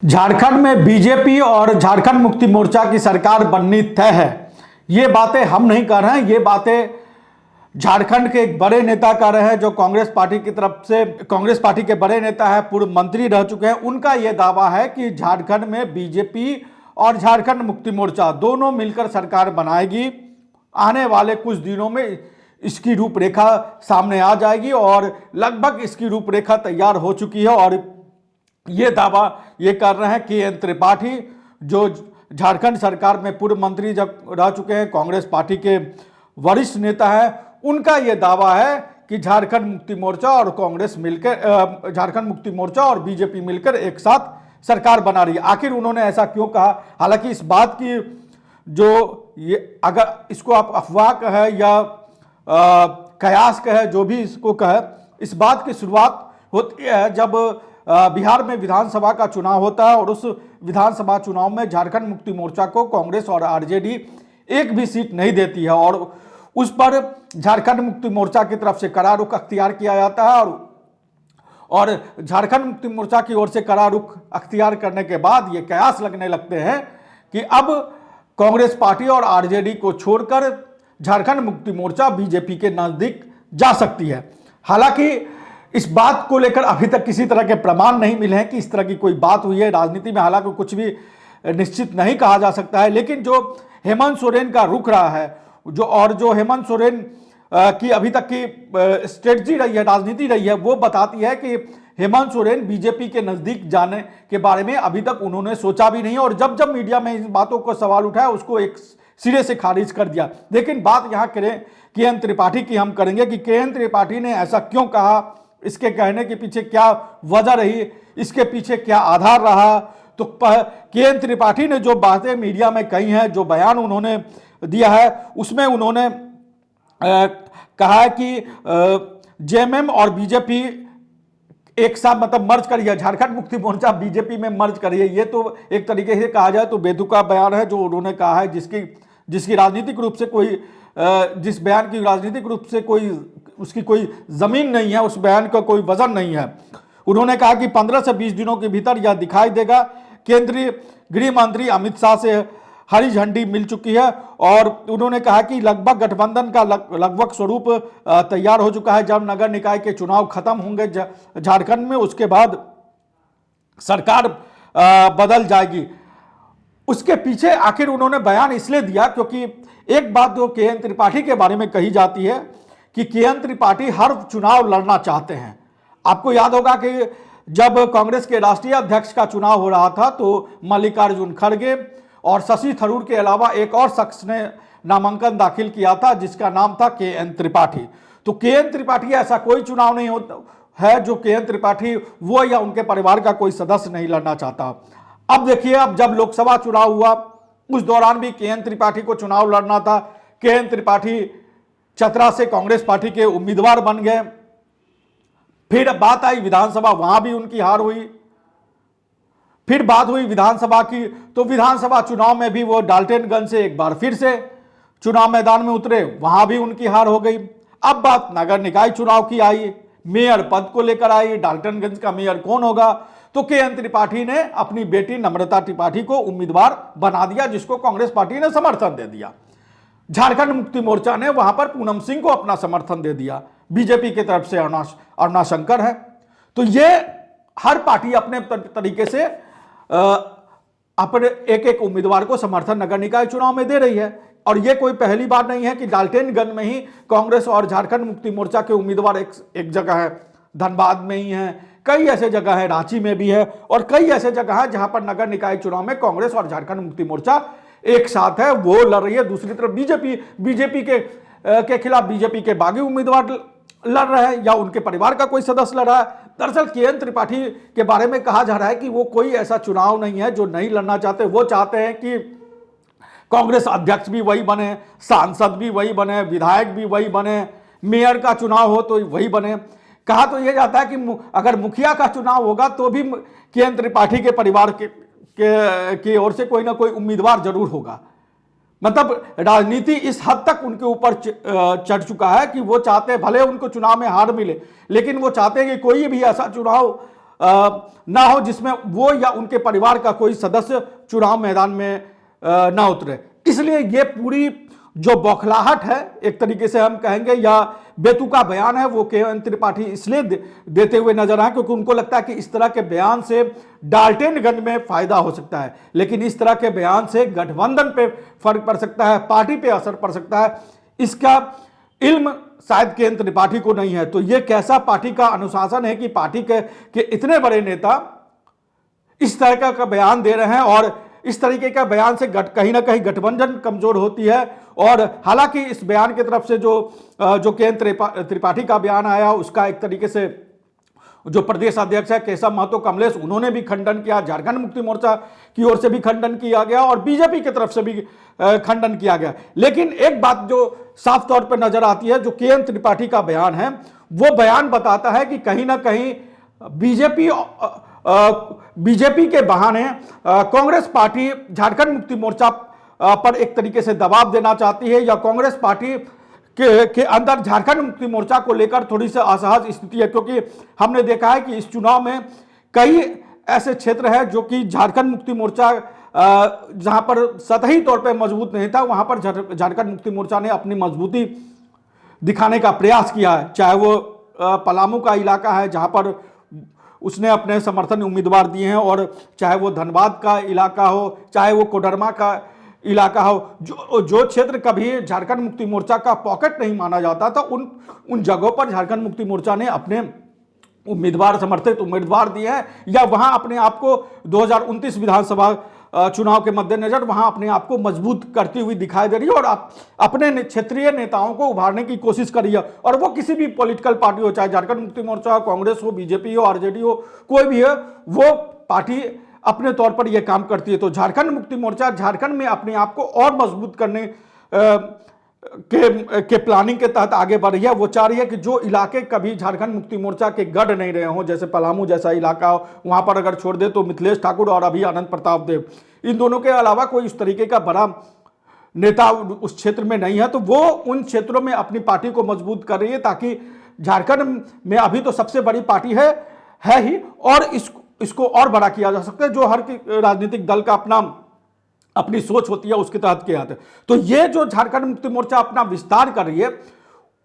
झारखंड में बीजेपी और झारखंड मुक्ति मोर्चा की सरकार बननी तय है। ये बातें हम नहीं कर रहे हैं, ये बातें झारखंड के एक बड़े नेता कर रहे हैं जो कांग्रेस पार्टी की तरफ से, कांग्रेस पार्टी के बड़े नेता है, पूर्व मंत्री रह चुके हैं। उनका यह दावा है कि झारखंड में बीजेपी और झारखंड मुक्ति मोर्चा दोनों मिलकर सरकार बनाएगी। आने वाले कुछ दिनों में इसकी रूपरेखा सामने आ जाएगी और लगभग इसकी रूपरेखा तैयार हो चुकी है। और ये दावा ये कर रहे हैं के एन त्रिपाठी, जो झारखंड सरकार में पूर्व मंत्री जब रह चुके हैं, कांग्रेस पार्टी के वरिष्ठ नेता है। उनका ये दावा है कि झारखंड मुक्ति मोर्चा और कांग्रेस मिलकर, झारखंड मुक्ति मोर्चा और बीजेपी मिलकर एक साथ सरकार बना रही है। आखिर उन्होंने ऐसा क्यों कहा? हालांकि इस बात की जो ये, अगर इसको आप अफवाह कहे या कयास कहे, जो भी इसको कहे, इस बात की शुरुआत होती है जब बिहार में विधानसभा का चुनाव होता है और उस विधानसभा चुनाव में झारखंड मुक्ति मोर्चा को कांग्रेस और आरजेडी एक भी सीट नहीं देती है और उस पर झारखंड मुक्ति मोर्चा की तरफ से कड़ा रुख अख्तियार किया जाता है। और झारखंड मुक्ति मोर्चा की ओर से कड़ा रुख अख्तियार करने के बाद ये कयास लगने लगते हैं कि अब कांग्रेस पार्टी और आरजेडी को छोड़कर झारखंड मुक्ति मोर्चा बीजेपी के नजदीक जा सकती है। हालांकि इस बात को लेकर अभी तक किसी तरह के प्रमाण नहीं मिले हैं कि इस तरह की कोई बात हुई है राजनीति में। हालांकि कुछ भी निश्चित नहीं कहा जा सकता है, लेकिन जो हेमंत सोरेन का रुख रहा है, जो हेमंत सोरेन की अभी तक की स्ट्रेटजी रही है, राजनीति रही है, वो बताती है कि हेमंत सोरेन बीजेपी के नजदीक जाने के बारे में अभी तक उन्होंने सोचा भी नहीं और जब जब मीडिया में इन बातों को सवाल उठाया उसको एक सिरे से खारिज कर दिया। लेकिन बात यहाँ करें के एन त्रिपाठी की हम करेंगे कि के एन त्रिपाठी ने ऐसा क्यों कहा, इसके कहने के पीछे क्या वजह रही, इसके पीछे क्या आधार रहा। तो के एन त्रिपाठी ने जो बातें मीडिया में कही हैं, जो बयान उन्होंने दिया है, उसमें उन्होंने कहा है कि जेएमएम और बीजेपी एक साथ मतलब मर्ज करिए, झारखंड मुक्ति मोर्चा बीजेपी में मर्ज करिए। ये तो एक तरीके से कहा जाए तो बेतुका बयान है जो उन्होंने कहा है, जिसकी राजनीतिक रूप से कोई, जिस बयान की राजनीतिक रूप से कोई, उसकी कोई जमीन नहीं है, उस बयान का कोई वजन नहीं है। उन्होंने कहा कि 15 से 20 दिनों के भीतर यह दिखाई देगा। केंद्रीय गृह मंत्री अमित शाह से हरी झंडी मिल चुकी है और उन्होंने कहा कि लगभग गठबंधन का लगभग स्वरूप तैयार हो चुका है। जब नगर निकाय के चुनाव खत्म होंगे झारखंड में, उसके बाद सरकार बदल जाएगी। उसके पीछे आखिर उन्होंने बयान इसलिए दिया क्योंकि एक बात जो के एन त्रिपाठी के बारे में कही जाती है कि के एन त्रिपाठी हर चुनाव लड़ना चाहते हैं। आपको याद होगा कि जब कांग्रेस के राष्ट्रीय अध्यक्ष का चुनाव हो रहा था तो मल्लिकार्जुन खड़गे और शशि थरूर के अलावा एक और शख्स ने नामांकन दाखिल किया था जिसका नाम था के एन त्रिपाठी। तो के एन त्रिपाठी ऐसा कोई चुनाव नहीं होता है जो के एन त्रिपाठी वो या उनके परिवार का कोई सदस्य नहीं लड़ना चाहता। अब देखिए, अब जब लोकसभा चुनाव हुआ उस दौरान भी के एन त्रिपाठी को चुनाव लड़ना था। के एन त्रिपाठी चतरा से कांग्रेस पार्टी के उम्मीदवार बन गए। फिर बात आई विधानसभा, वहां भी उनकी हार हुई। फिर बात हुई विधानसभा की, तो विधानसभा चुनाव में भी वो डाल्टनगंज से एक बार फिर से चुनाव मैदान में उतरे, वहां भी उनकी हार हो गई। अब बात नगर निकाय चुनाव की आई, मेयर पद को लेकर आई, डाल्टनगंज का मेयर कौन होगा। तो के एन त्रिपाठी ने अपनी बेटी नम्रता त्रिपाठी को उम्मीदवार बना दिया, जिसको कांग्रेस पार्टी ने समर्थन दे दिया। झारखंड मुक्ति मोर्चा ने वहां पर पूनम सिंह को अपना समर्थन दे दिया। बीजेपी की तरफ से अरुणा शंकर है। तो ये हर पार्टी अपने तरीके से अपने एक एक उम्मीदवार को समर्थन नगर निकाय चुनाव में दे रही है। और ये कोई पहली बार नहीं है कि डाल्टनगंज में ही कांग्रेस और झारखंड मुक्ति मोर्चा के उम्मीदवार एक जगह है, धनबाद में ही है, कई ऐसे जगह है, रांची में भी है और कई ऐसे जगह है जहां पर नगर निकाय चुनाव में कांग्रेस और झारखंड मुक्ति मोर्चा एक साथ है, वो लड़ रही है। दूसरी तरफ बीजेपी के खिलाफ बीजेपी के बागी उम्मीदवार लड़ रहे हैं या उनके परिवार का कोई सदस्य लड़ रहा है। दरअसल के एन त्रिपाठी के बारे में कहा जा रहा है कि वो कोई ऐसा चुनाव नहीं है जो नहीं लड़ना चाहते। वो चाहते हैं कि कांग्रेस अध्यक्ष भी वही बने, सांसद भी वही बने, विधायक भी वही बने, मेयर का चुनाव हो तो वही बने। कहा तो यह जाता है कि अगर मुखिया का चुनाव होगा तो भी के एन त्रिपाठी के परिवार की ओर से कोई ना कोई उम्मीदवार जरूर होगा। मतलब राजनीति इस हद तक उनके ऊपर चढ़ चुका है कि वो चाहते हैं, भले उनको चुनाव में हार मिले, लेकिन वो चाहते हैं कि कोई भी ऐसा चुनाव ना हो जिसमें वो या उनके परिवार का कोई सदस्य चुनाव मैदान में ना उतरे। इसलिए ये पूरी जो बौखलाहट है एक तरीके से हम कहेंगे या बेतुका बयान है वो के.एन. त्रिपाठी इसलिए देते हुए नजर आए क्योंकि उनको लगता है कि इस तरह के बयान से डाल्टनगंज में फायदा हो सकता है, लेकिन इस तरह के बयान से गठबंधन पे फर्क पड़ सकता है, पार्टी पे असर पड़ सकता है, इसका इल्म शायद के.एन. त्रिपाठी को नहीं है। तो ये कैसा पार्टी का अनुशासन है कि पार्टी के इतने बड़े नेता इस तरह का बयान दे रहे हैं और इस तरीके का बयान से कहीं ना कहीं गठबंधन कमजोर होती है। और हालांकि इस बयान की तरफ से जो के.एन. त्रिपाठी का बयान आया उसका एक तरीके से जो प्रदेश अध्यक्ष है केशव महतो कमलेश उन्होंने भी खंडन किया, झारखंड मुक्ति मोर्चा की ओर से भी खंडन किया गया और बीजेपी की तरफ से भी खंडन किया गया। लेकिन एक बात जो साफ तौर पर नजर आती है, जो के.एन. त्रिपाठी का बयान है वो बयान बताता है कि कहीं ना कहीं बीजेपी के बहाने कांग्रेस पार्टी झारखंड मुक्ति मोर्चा पर एक तरीके से दबाव देना चाहती है या कांग्रेस पार्टी के अंदर झारखंड मुक्ति मोर्चा को लेकर थोड़ी सी असहज स्थिति है, क्योंकि हमने देखा है कि इस चुनाव में कई ऐसे क्षेत्र हैं जो कि झारखंड मुक्ति मोर्चा जहां पर सतही तौर पर मजबूत नहीं था वहां पर झारखंड मुक्ति मोर्चा ने अपनी मजबूती दिखाने का प्रयास किया है। चाहे वो पलामू का इलाका है जहां पर उसने अपने समर्थन उम्मीदवार दिए हैं, और चाहे वो धनबाद का इलाका हो, चाहे वो कोडरमा का इलाका हो, जो क्षेत्र कभी झारखंड मुक्ति मोर्चा का पॉकेट नहीं माना जाता था, उन जगहों पर झारखंड मुक्ति मोर्चा ने अपने समर्थित उम्मीदवार दिए हैं या वहां अपने आप को 2029 विधानसभा चुनाव के मद्देनजर वहां अपने आप को मजबूत करती हुई दिखाई दे रही है और अपने क्षेत्रीय नेताओं को उभारने की कोशिश कर रही है। और वो किसी भी पॉलिटिकल पार्टी हो, चाहे झारखंड मुक्ति मोर्चा हो, कांग्रेस हो, बीजेपी हो, आरजेडी हो, कोई भी है, वो पार्टी अपने तौर पर यह काम करती है। तो झारखंड मुक्ति मोर्चा झारखंड में अपने आप को और मजबूत करने के प्लानिंग के तहत आगे बढ़ रही है। वो चाह रही है कि जो इलाके कभी झारखंड मुक्ति मोर्चा के गढ़ नहीं रहे हों, जैसे पलामू जैसा इलाका हो, वहां पर अगर छोड़ दे तो मिथिलेश ठाकुर और अभी आनंद प्रताप देव, इन दोनों के अलावा कोई इस तरीके का बड़ा नेता उस क्षेत्र में नहीं है। तो वो उन क्षेत्रों में अपनी पार्टी को मजबूत कर रही है ताकि झारखंड में अभी तो सबसे बड़ी पार्टी है ही, और इसको और बड़ा किया जा सकता है, जो हर राजनीतिक दल का अपनी सोच होती है उसके तहत किया जाता है। तो ये जो झारखंड मुक्ति मोर्चा अपना विस्तार कर रही है,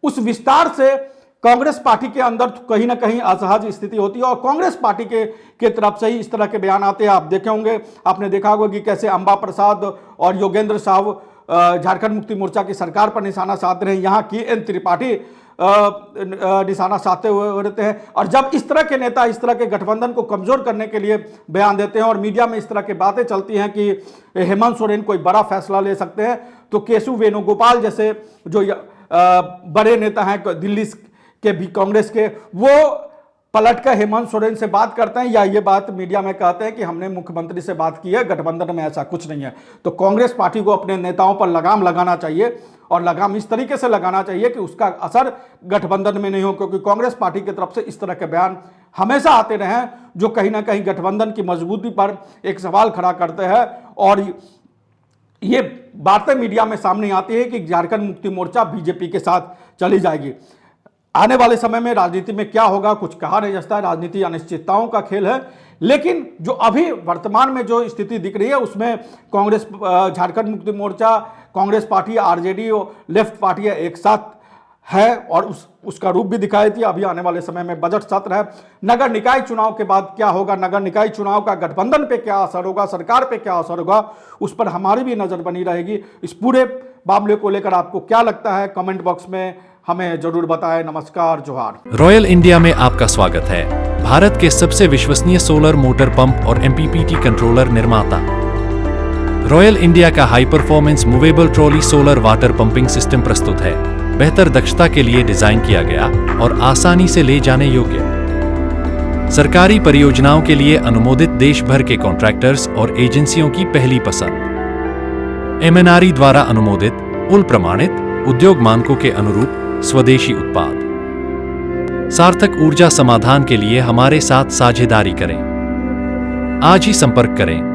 उस विस्तार से कांग्रेस पार्टी के अंदर कहीं ना कहीं असहज स्थिति होती है और कांग्रेस पार्टी के तरफ से ही इस तरह के बयान आते हैं। आप देखे होंगे, आपने देखा होगा कि कैसे अंबा प्रसाद और योगेंद्र साहब झारखंड मुक्ति मोर्चा की सरकार पर निशाना साध रहे हैं, यहाँ के.एन. त्रिपाठी निशाना साधते हुए रहते हैं। और जब इस तरह के नेता इस तरह के गठबंधन को कमजोर करने के लिए बयान देते हैं और मीडिया में इस तरह की बातें चलती हैं कि हेमंत सोरेन कोई बड़ा फैसला ले सकते हैं, तो केशव वेणुगोपाल जैसे जो बड़े नेता हैं दिल्ली के भी कांग्रेस के, वो पलटकर हेमंत सोरेन से बात करते हैं या ये बात मीडिया में कहते हैं कि हमने मुख्यमंत्री से बात की है, गठबंधन में ऐसा कुछ नहीं है। तो कांग्रेस पार्टी को अपने नेताओं पर लगाम लगाना चाहिए और लगाम इस तरीके से लगाना चाहिए कि उसका असर गठबंधन में नहीं हो, क्योंकि कांग्रेस पार्टी की तरफ से इस तरह के बयान हमेशा आते रहे हैं जो कहीं ना कहीं गठबंधन की मजबूती पर एक सवाल खड़ा करते हैं। और ये बातें मीडिया में सामने आती है कि झारखंड मुक्ति मोर्चा बीजेपी के साथ चली जाएगी। आने वाले समय में राजनीति में क्या होगा कुछ कहा नहीं जा सकता है, राजनीति अनिश्चितताओं का खेल है। लेकिन जो अभी वर्तमान में जो स्थिति दिख रही है उसमें कांग्रेस, झारखंड मुक्ति मोर्चा, कांग्रेस पार्टी, आरजेडी और लेफ्ट पार्टियां एक साथ है और उसका रूप भी दिखाई थी। अभी आने वाले समय में बजट सत्र है, नगर निकाय चुनाव के बाद क्या होगा, नगर निकाय चुनाव का गठबंधन पे क्या असर होगा, सरकार पे क्या असर होगा, उस पर हमारी भी नजर बनी रहेगी। इस पूरे मामले को लेकर आपको क्या लगता है, कमेंट बॉक्स में हमें जरूर बताएं। नमस्कार, जोहार। रॉयल इंडिया में आपका स्वागत है। भारत के सबसे विश्वसनीय सोलर मोटर पंप और एमपीपीटी कंट्रोलर निर्माता रॉयल इंडिया का high performance movable trolley solar water pumping system प्रस्तुत है। बेहतर दक्षता के लिए डिजाइन किया गया और आसानी से ले जाने योग्य। सरकारी परियोजनाओं के लिए अनुमोदित देश भर के कॉन्ट्रैक्टर्स और एजेंसियों की पहली पसंद। एमएनआरई द्वारा अनुमोदित, उल प्रमाणित, उद्योग मानकों के अनुरूप स्वदेशी उत्पाद। सार्थक ऊर्जा समाधान के लिए हमारे साथ साझेदारी करें। आज ही संपर्क करें।